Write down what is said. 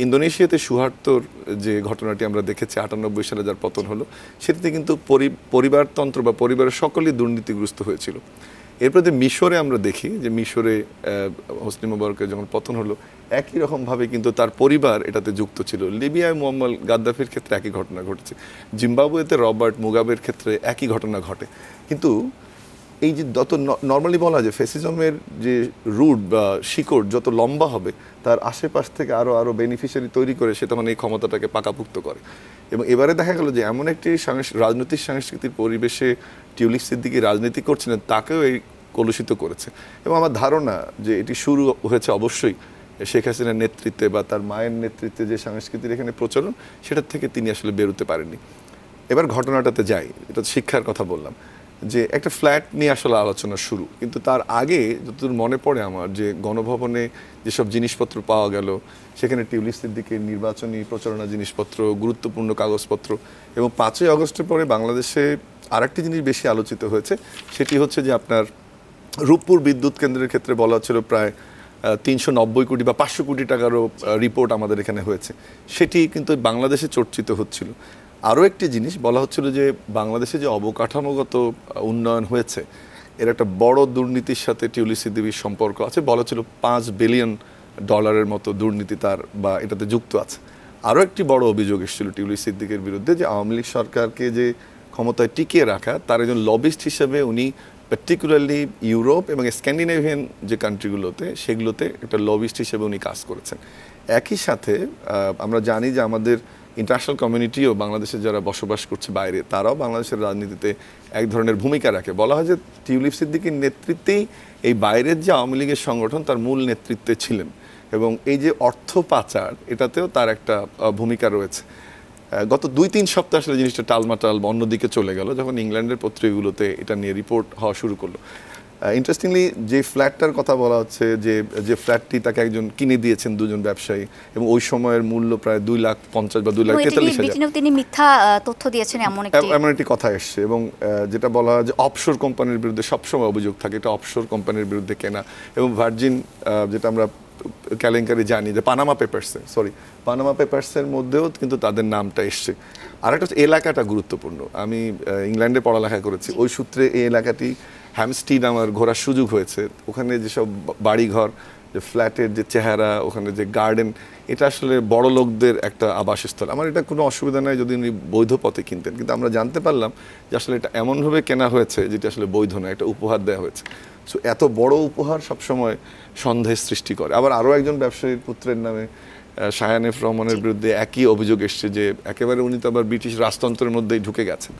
ইন্দোনেশিয়াতে সুহার্তোর যে ঘটনাটি আমরা দেখেছি 98 সালে যার পতন হলো, সেটাতে কিন্তু পরিবারতন্ত্র বা পরিবারের সকলেই দুর্নীতিগ্রস্ত হয়েছিল। এরপরে মিশরে আমরা দেখি যে মিশরে হোসনি মোবারকের যখন পতন হলো একই রকমভাবে কিন্তু তার পরিবার এটাতে যুক্ত ছিল। লিবিয়ায় মুয়াম্মার গাদ্দাফির ক্ষেত্রে একই ঘটনা ঘটেছে, জিম্বাবুয়েতে রবার্ট মুগাবের ক্ষেত্রে একই ঘটনা ঘটে। কিন্তু এই যে যত নর্মালি বলা যায় ফ্যাসিজমের যে রুট বা শিকড় যত লম্বা হবে তার আশেপাশ থেকে আরও বেনিফিশিয়ারি তৈরি করে সেটা মানে এই ক্ষমতাটাকে পাকাপুক্ত করে। এবং এবারে দেখা গেল যে এমন একটি রাজনৈতিক সাংস্কৃতিক পরিবেশে টিউলিপ সিদ্দিকী রাজনীতি করছিলেন, তাকেও এই কলুষিত করেছে। এবং আমার ধারণা যে এটি শুরু হয়েছে অবশ্যই শেখ হাসিনার নেতৃত্বে বা তার মায়ের নেতৃত্বে যে সংস্কৃতির এখানে প্রচলন, সেটার থেকে তিনি আসলে বেরোতে পারেননি। এবার ঘটনাটাতে যাই, এটা শিক্ষার কথা বললাম যে একটা ফ্ল্যাট নিয়ে আসলে আলোচনা শুরু, কিন্তু তার আগে যতদূর মনে পড়ে আমার যে গণভবনে যেসব জিনিসপত্র পাওয়া গেল, সেখানে টিউলিপ সিদ্দিকের নির্বাচনী প্রচারণা জিনিসপত্র, গুরুত্বপূর্ণ কাগজপত্র, এবং 5ই আগস্টের পরে বাংলাদেশে আরেকটি জিনিস বেশি আলোচিত হয়েছে, সেটি হচ্ছে যে আপনার রূপপুর বিদ্যুৎ কেন্দ্রের ক্ষেত্রে বলা হচ্ছিল প্রায় 390 কোটি বা 500 কোটি টাকারও রিপোর্ট আমাদের এখানে হয়েছে, সেটি কিন্তু বাংলাদেশে চর্চিত হচ্ছিল। আরও একটি জিনিস বলা হচ্ছিল যে বাংলাদেশে যে অবকাঠামোগত উন্নয়ন হয়েছে এর একটা বড় দুর্নীতির সাথে টিউলিপ সিদ্দিকীর সম্পর্ক আছে, বলা ছিল $5 বিলিয়ন মতো দুর্নীতি তার বা এটাতে যুক্ত আছে। আরও একটি বড় অভিযোগ এসেছিল টিউলিপ সিদ্দিকের বিরুদ্ধে যে আওয়ামী লীগ সরকারকে যে ক্ষমতায় টিকিয়ে রাখা, তার একজন লবিস্ট হিসেবে উনি পার্টিকুলারলি ইউরোপ এবং স্ক্যান্ডিনেভিয়ান যে কান্ট্রিগুলোতে সেগুলোতে একটা লবিস্ট হিসেবে উনি কাজ করেছেন। একই সাথে আমরা জানি যে আমাদের ইন্টারন্যাশনাল কমিউনিটিও বাংলাদেশে যারা বসবাস করছে বাইরে, তারাও বাংলাদেশের রাজনীতিতে এক ধরনের ভূমিকা রাখে। বলা হয় যে টিউলিপ সিদ্দিকীর নেতৃত্বেই এই বাইরের যে আওয়ামী লীগের সংগঠন তার মূল নেতৃত্বে ছিলেন, এবং এই যে অর্থ পাচার এটাতেও তার একটা ভূমিকা রয়েছে। গত 2-3 সপ্তাহ আসলে জিনিসটা টালমাটাল অন্যদিকে চলে গেল যখন ইংল্যান্ডের পত্রিকাগুলোতে এটা নিয়ে রিপোর্ট হওয়া শুরু করলো। ইন্টারেস্টিংলি যে ফ্ল্যাটটার কথা বলা হচ্ছে যে ফ্ল্যাটটি তাকে একজন কিনে দিয়েছেন দুজন ব্যবসায়ী, এবং ওই সময়ের মূল্য প্রায় 2,50,000 বা 2,43,000, তিনি মিথ্যা তথ্য দিয়েছেন এমন একটি কথা এসছে। এবং যেটা বলা হয় যে অফশোর কোম্পানির বিরুদ্ধে সবসময় অভিযোগ থাকে, এটা অফশোর কোম্পানির বিরুদ্ধে কেনা। এবং ভার্জিন যেটা আমরা কেলেঙ্কারি জানি যে পানামা পেপারসের মধ্যেও কিন্তু তাদের নামটা এসছে। আর একটা হচ্ছে এলাকাটা গুরুত্বপূর্ণ। আমি ইংল্যান্ডে পড়ালেখা করেছি, ওই সূত্রে এই এলাকাটি হ্যামস্টিড আমার ঘোরার সুযোগ হয়েছে। ওখানে যেসব বাড়িঘর, যে ফ্ল্যাটের যে চেহারা, ওখানে যে গার্ডেন, এটা আসলে বড় লোকদের একটা আবাসস্থল। আমার এটা কোনো অসুবিধা নাই যদি উনি বৈধ পথে কিনতেন, কিন্তু আমরা জানতে পারলাম যে আসলে এটা এমনভাবে কেনা হয়েছে যেটা আসলে বৈধ নয়, এটা উপহার দেওয়া হয়েছে। সো এত বড় উপহার সবসময় সন্দেহের সৃষ্টি করে। আবার আরও একজন ব্যবসায়ীর পুত্রের নামে শায়ান এফ রহমানের বিরুদ্ধে একই অভিযোগ এসছে যে একেবারে উনি তো আবার ব্রিটিশ রাজতন্ত্রের মধ্যেই ঢুকে গেছেন।